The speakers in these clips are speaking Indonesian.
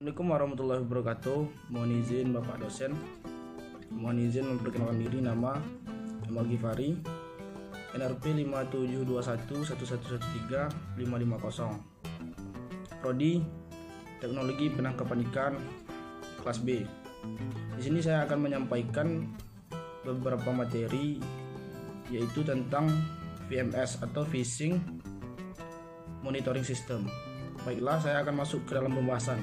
Assalamualaikum warahmatullahi wabarakatuh. Mohon izin Bapak dosen. Mohon izin memperkenalkan diri, nama Amal Ghifari, NRP 57211113 Prodi Teknologi Penangkapan Ikan kelas B. Di sini saya akan menyampaikan beberapa materi, yaitu tentang VMS atau Fishing Monitoring System. Baiklah, saya akan masuk ke dalam pembahasan.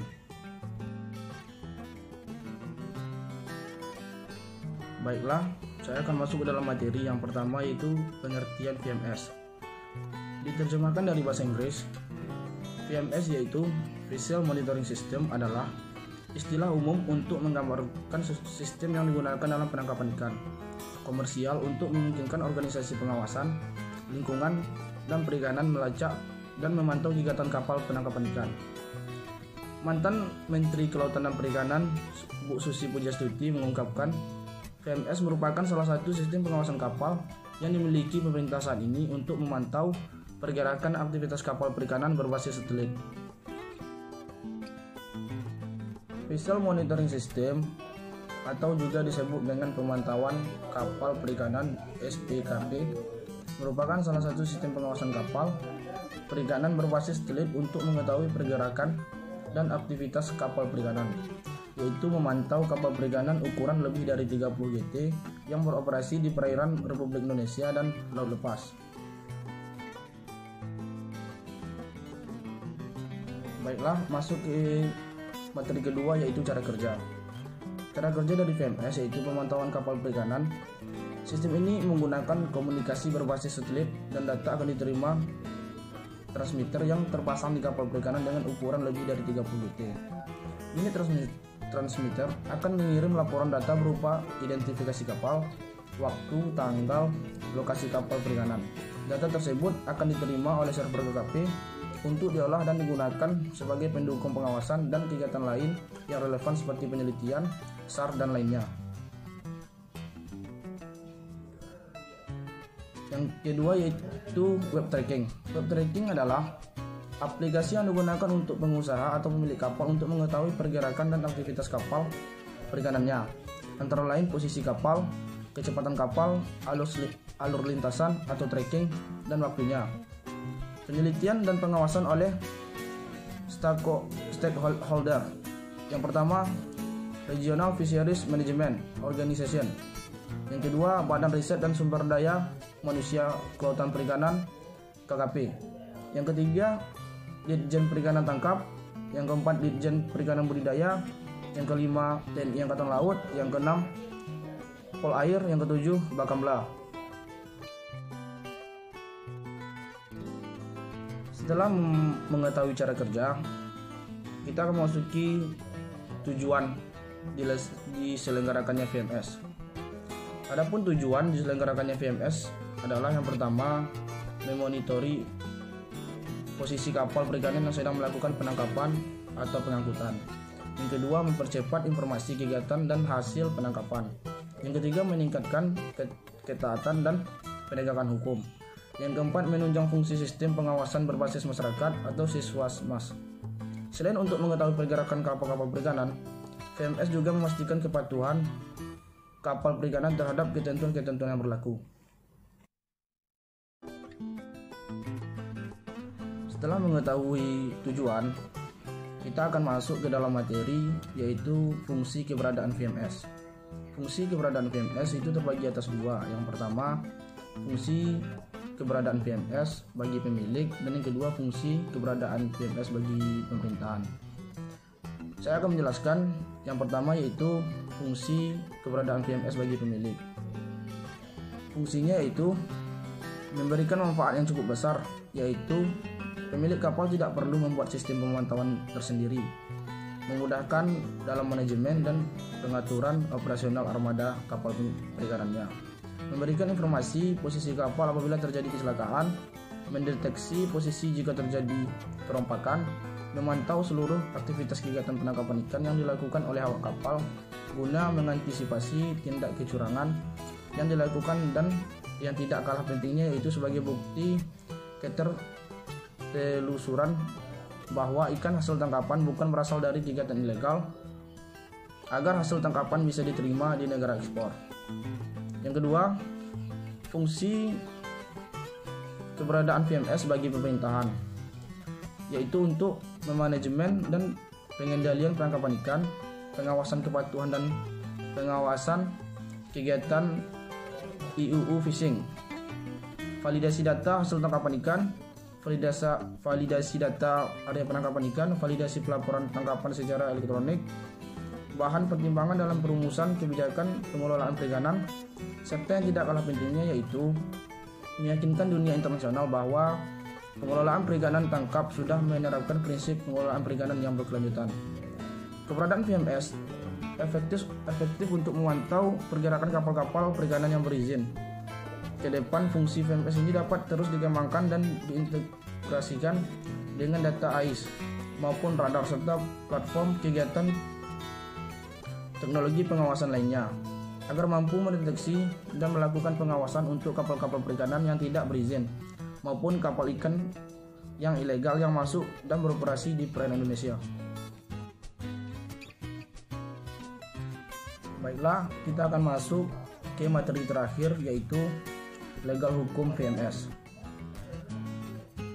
Baiklah, saya akan masuk ke dalam materi yang pertama, yaitu pengertian VMS. Diterjemahkan dari bahasa Inggris, VMS yaitu Visual Monitoring System adalah istilah umum untuk menggambarkan sistem yang digunakan dalam penangkapan ikan komersial untuk memungkinkan organisasi pengawasan lingkungan dan perikanan melacak dan memantau kegiatan kapal penangkapan ikan. Mantan Menteri Kelautan dan Perikanan Bu Susi Pujastuti mengungkapkan, VMS merupakan salah satu sistem pengawasan kapal yang dimiliki pemerintah saat ini untuk memantau pergerakan aktivitas kapal perikanan berbasis satelit. Visual Monitoring System atau juga disebut dengan pemantauan kapal perikanan (SPKP) merupakan salah satu sistem pengawasan kapal perikanan berbasis satelit untuk mengetahui pergerakan dan aktivitas kapal perikanan, yaitu memantau kapal perikanan ukuran lebih dari 30 GT yang beroperasi di perairan Republik Indonesia dan laut lepas. Baiklah, masuk ke materi kedua, yaitu cara kerja. Cara kerja dari VMS yaitu pemantauan kapal perikanan. Sistem ini menggunakan komunikasi berbasis satelit dan data akan diterima transmitter yang terpasang di kapal perikanan dengan ukuran lebih dari 30 GT. Ini transmitter akan mengirim laporan data berupa identifikasi kapal, waktu, tanggal, lokasi kapal perikanan. Data tersebut akan diterima oleh server KKP untuk diolah dan digunakan sebagai pendukung pengawasan dan kegiatan lain yang relevan seperti penelitian, SAR, dan lainnya. Yang kedua yaitu web tracking. Web tracking adalah aplikasi yang digunakan untuk pengusaha atau pemilik kapal untuk mengetahui pergerakan dan aktivitas kapal perikanannya, antara lain posisi kapal, kecepatan kapal, alur lintasan atau tracking, dan waktunya. Penelitian dan pengawasan oleh stakeholder. Yang pertama, Regional Fisheries Management Organization. Yang kedua, Badan Riset dan Sumber Daya Manusia Kelautan Perikanan KKP. Yang ketiga, Ditjen Perikanan Tangkap. Yang keempat, Ditjen Perikanan Budidaya. Yang kelima, TNI Angkatan Laut. Yang keenam, Polair. Yang ketujuh, Bakamla. Setelah mengetahui cara kerja, kita akan memasuki tujuan diselenggarakannya VMS. Adapun tujuan diselenggarakannya VMS adalah yang pertama, memonitori posisi kapal perikanan yang sedang melakukan penangkapan atau pengangkutan. Yang kedua, mempercepat informasi kegiatan dan hasil penangkapan. Yang ketiga, meningkatkan ketaatan dan penegakan hukum. Yang keempat, menunjang fungsi sistem pengawasan berbasis masyarakat atau Siswasmas. Selain untuk mengetahui pergerakan kapal-kapal perikanan, VMS juga memastikan kepatuhan kapal perikanan terhadap ketentuan-ketentuan yang berlaku. Setelah mengetahui tujuan, kita akan masuk ke dalam materi, yaitu fungsi keberadaan VMS. Fungsi keberadaan VMS itu terbagi atas dua. Yang pertama, fungsi keberadaan VMS bagi pemilik, dan yang kedua, fungsi keberadaan VMS bagi pemerintahan. Saya akan menjelaskan yang pertama, yaitu fungsi keberadaan VMS bagi pemilik. Fungsinya yaitu memberikan manfaat yang cukup besar, yaitu pemilik kapal tidak perlu membuat sistem pemantauan tersendiri, memudahkan dalam manajemen dan pengaturan operasional armada kapal perikanannya, memberikan informasi posisi kapal apabila terjadi kecelakaan, mendeteksi posisi jika terjadi perompakan, memantau seluruh aktivitas kegiatan penangkapan ikan yang dilakukan oleh awak kapal guna mengantisipasi tindak kecurangan yang dilakukan, dan yang tidak kalah pentingnya yaitu sebagai bukti ketertelusuran bahwa ikan hasil tangkapan bukan berasal dari kegiatan ilegal agar hasil tangkapan bisa diterima di negara ekspor. Yang kedua, fungsi keberadaan VMS bagi pemerintahan, yaitu untuk memanajemen dan pengendalian penangkapan ikan, pengawasan kepatuhan dan pengawasan kegiatan IUU fishing, validasi data hasil tangkapan ikan, validasi data area penangkapan ikan, validasi pelaporan tangkapan secara elektronik, bahan pertimbangan dalam perumusan kebijakan pengelolaan perikanan, serta yang tidak kalah pentingnya yaitu meyakinkan dunia internasional bahwa pengelolaan perikanan tangkap sudah menerapkan prinsip pengelolaan perikanan yang berkelanjutan. Keberadaan VMS efektif untuk memantau pergerakan kapal-kapal perikanan yang berizin. Ke depan, fungsi VMS ini dapat terus dikembangkan dan diintegrasikan dengan data AIS maupun radar serta platform kegiatan teknologi pengawasan lainnya agar mampu mendeteksi dan melakukan pengawasan untuk kapal-kapal perikanan yang tidak berizin maupun kapal ikan yang ilegal yang masuk dan beroperasi di perairan Indonesia. Baiklah, kita akan masuk ke materi terakhir yaitu legal hukum VMS.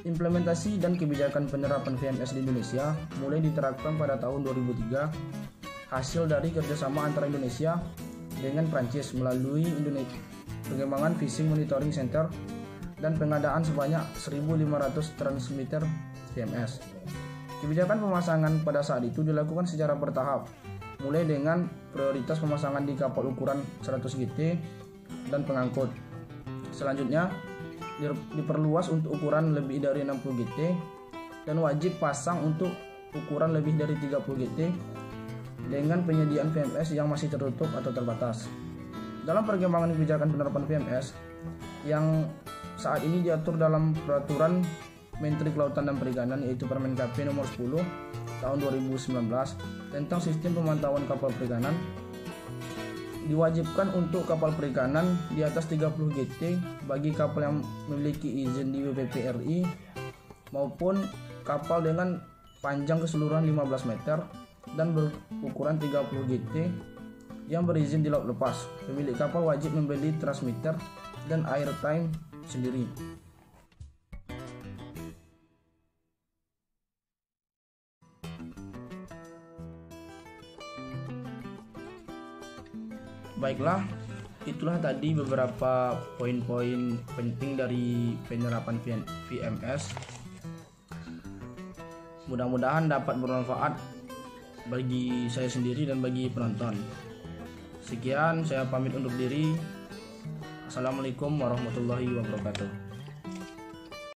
Implementasi dan kebijakan penerapan VMS di Indonesia mulai diterapkan pada tahun 2003 hasil dari kerjasama antara Indonesia dengan Prancis melalui pengembangan Fishing Monitoring Center dan pengadaan sebanyak 1.500 transmitter VMS. Kebijakan pemasangan pada saat itu dilakukan secara bertahap, mulai dengan prioritas pemasangan di kapal ukuran 100 GT dan pengangkut. Selanjutnya diperluas untuk ukuran lebih dari 60 GT dan wajib pasang untuk ukuran lebih dari 30 GT dengan penyediaan VMS yang masih tertutup atau terbatas. Dalam perkembangan kebijakan penerapan VMS yang saat ini diatur dalam peraturan Menteri Kelautan dan Perikanan yaitu Permen KP nomor 10 tahun 2019 tentang sistem pemantauan kapal perikanan, diwajibkan untuk kapal perikanan di atas 30 GT bagi kapal yang memiliki izin di WPP RI maupun kapal dengan panjang keseluruhan 15 meter dan berukuran 30 GT yang berizin di laut lepas. Pemilik kapal wajib membeli transmitter dan airtime sendiri. Baiklah, itulah tadi beberapa poin-poin penting dari penerapan VMS. Mudah-mudahan dapat bermanfaat bagi saya sendiri dan bagi penonton. Sekian, saya pamit undur diri. Assalamualaikum warahmatullahi wabarakatuh.